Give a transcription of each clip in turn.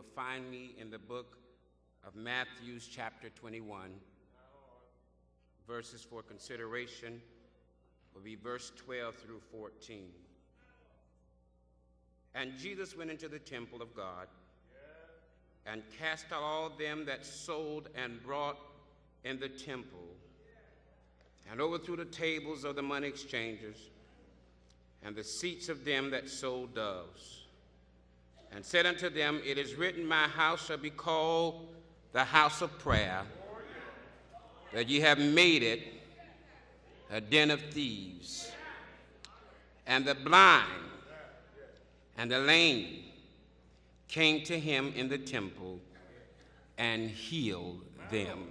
will find me in the book of Matthew, chapter 21. Verses for consideration will be verse 12 through 14. And Jesus went into the temple of God and cast out all them that sold and brought in the temple, and overthrew the tables of the money exchangers and the seats of them that sold doves, and said unto them, It is written, My house shall be called the house of prayer, that ye have made it a den of thieves. And the blind and the lame came to him in the temple and healed them.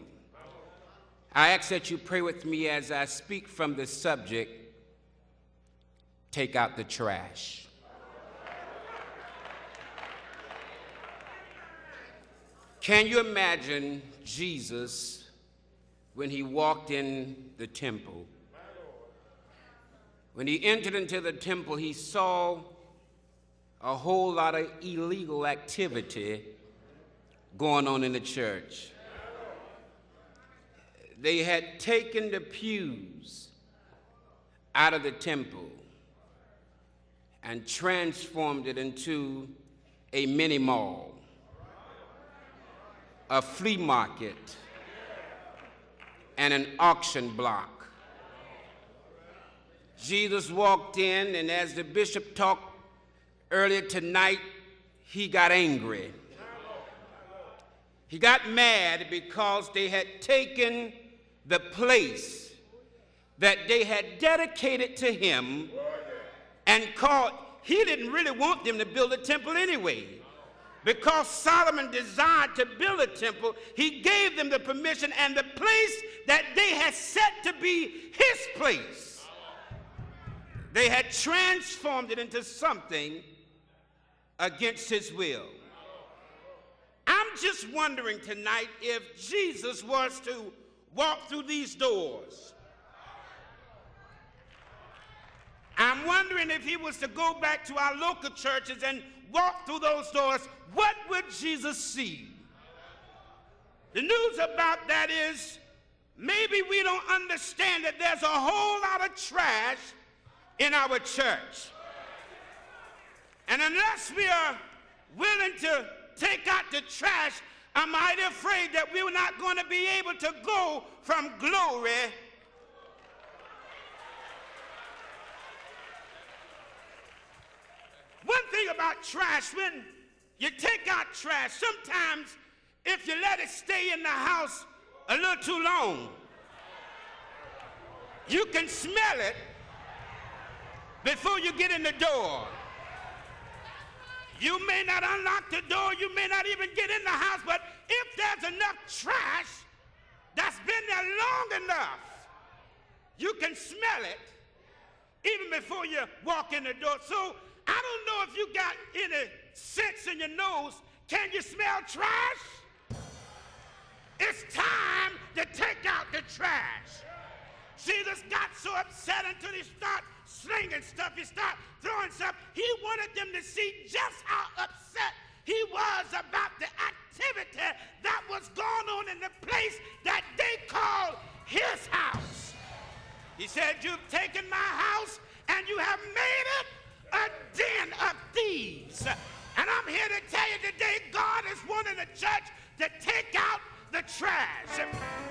I ask that you pray with me as I speak from the subject, Take Out the Trash. Can you imagine Jesus when he walked in the temple? When he entered into the temple, he saw a whole lot of illegal activity going on in the church. They had taken the pews out of the temple and transformed it into a mini mall, a flea market, and an auction block. Jesus walked in, and as the bishop talked earlier tonight, he got angry. He got mad because they had taken the place that they had dedicated to him and called. He didn't really want them to build a temple anyway. Because Solomon desired to build a temple, he gave them the permission and the place that they had set to be his place. They had transformed it into something against his will. I'm just wondering tonight if Jesus was to walk through these doors. I'm wondering if he was to go back to our local churches and walk through those doors, what would Jesus see? The news about that is maybe we don't understand that there's a whole lot of trash in our church. And unless we are willing to take out the trash, I'm mighty afraid that we're not going to be able to go from glory . One thing about trash, when you take out trash, sometimes if you let it stay in the house a little too long, you can smell it before you get in the door. You may not unlock the door, you may not even get in the house, but if there's enough trash that's been there long enough, you can smell it even before you walk in the door. So I don't know if you got any sense in your nose. Can you smell trash? It's time to take out the trash. Jesus got so upset until he started slinging stuff. He started throwing stuff. He wanted them to see just how upset he was about the activity that was going on in the place that they called his house. He said, You've taken my house and you have made it a den of thieves. And I'm here to tell you today, God is wanting the church to take out the trash.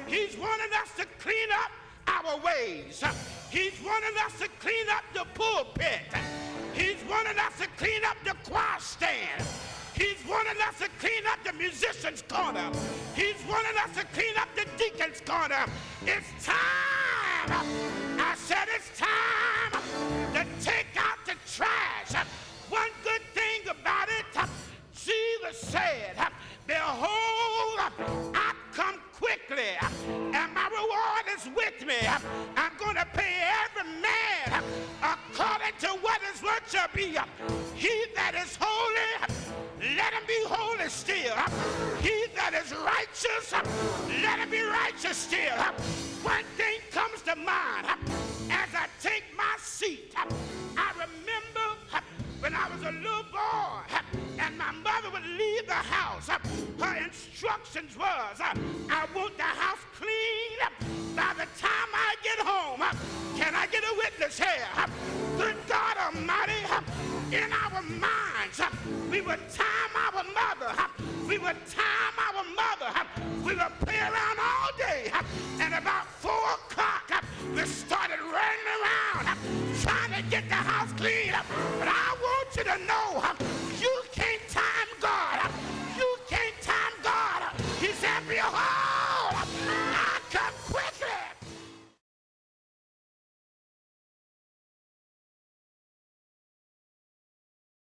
He's wanting us to clean up our ways. He's wanting us to clean up the pulpit. He's wanting us to clean up the choir stand. He's wanting us to clean up the musician's corner. He's wanting us to clean up the deacon's corner. It's time. I said it's time to take out the trash. One good thing about it, Jesus said, Behold, I come quickly, and my reward is with me. I'm going to pay every man according to what his work shall be. He that is holy, let him be holy still. He that is righteous, let him be righteous still. One thing comes to mind as I take my seat. I remember when I was a little boy and my mother would leave the house. instructions was, I want the house clean by the time I get home. Can I get a witness here? Good God Almighty, in our minds, we would time our mother, we would time